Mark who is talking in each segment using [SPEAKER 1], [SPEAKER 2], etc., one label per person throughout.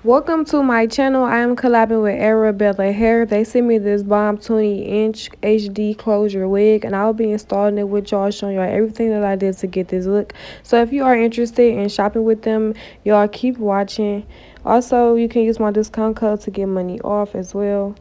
[SPEAKER 1] Welcome to my channel. I am collabing with Arabella hair. They sent me this bomb 20-inch HD closure wig, and I'll be installing it with y'all, showing y'all everything that I did to get this look. So if you are interested in shopping with them, y'all keep watching. Also, you can use my discount code to get money off as well.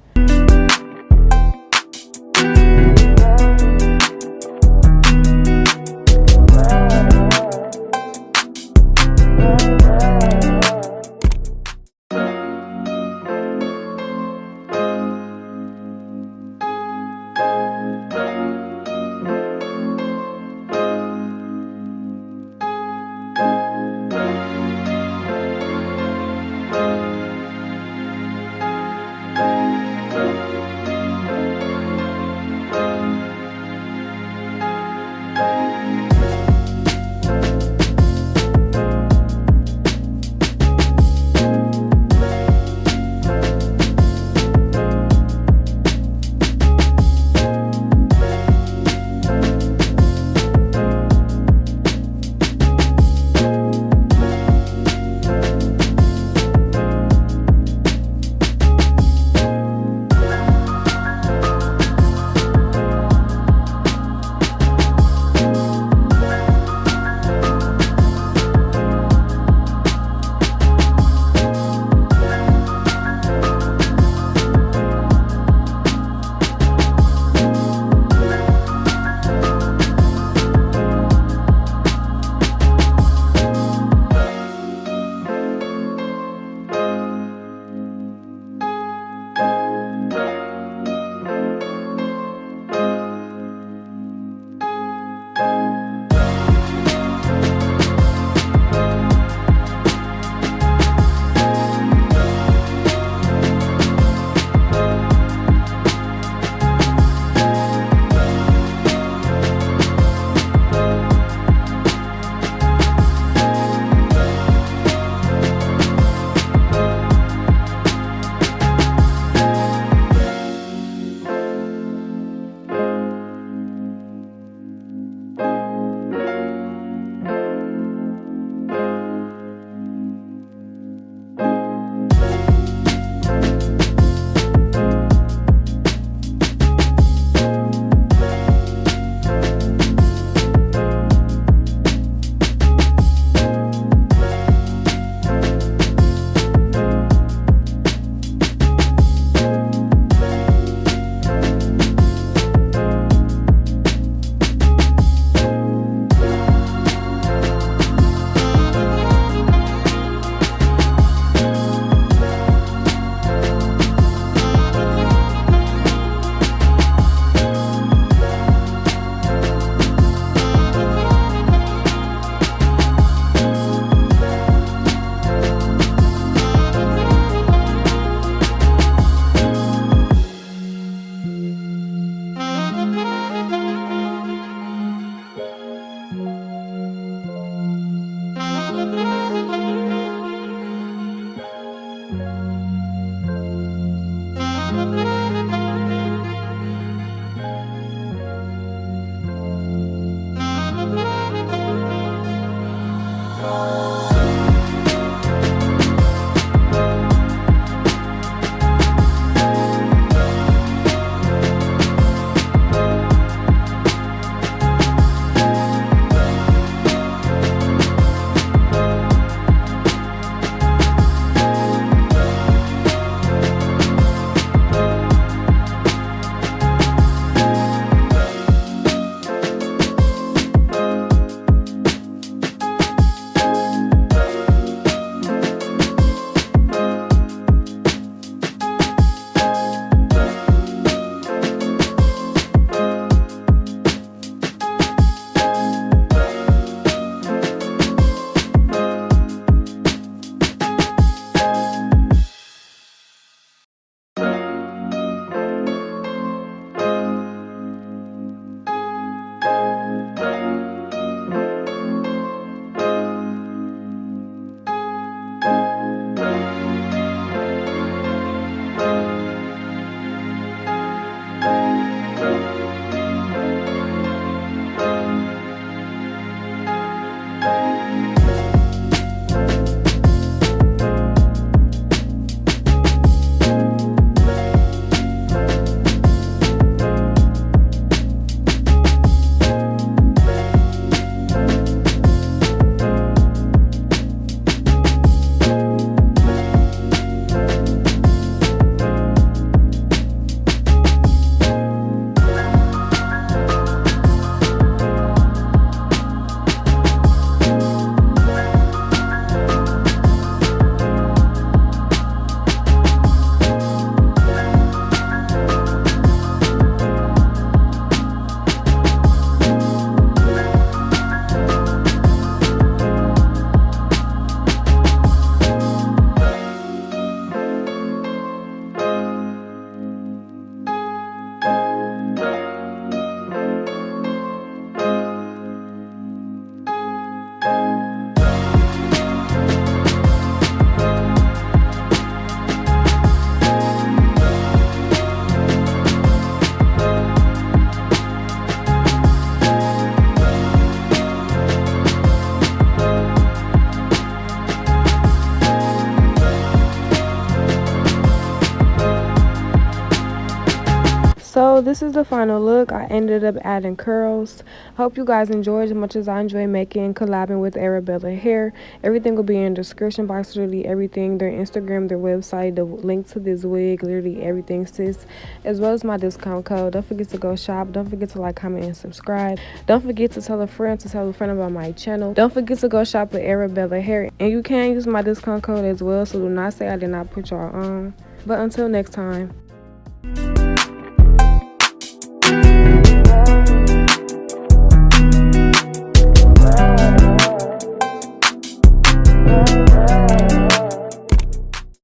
[SPEAKER 1] So this is the final look. I ended up adding curls. Hope you guys enjoyed as much as I enjoy making and collabing with Arabella hair. Everything will be in the description box, literally everything, their Instagram, their website, the link to this wig, literally everything, sis, as well as my discount code. Don't forget to go shop. Don't forget to like, comment, and subscribe. Don't forget to tell a friend about my channel. Don't forget to go shop with Arabella hair, and you can use my discount code as well, so do not say I did not put y'all on. But until next time.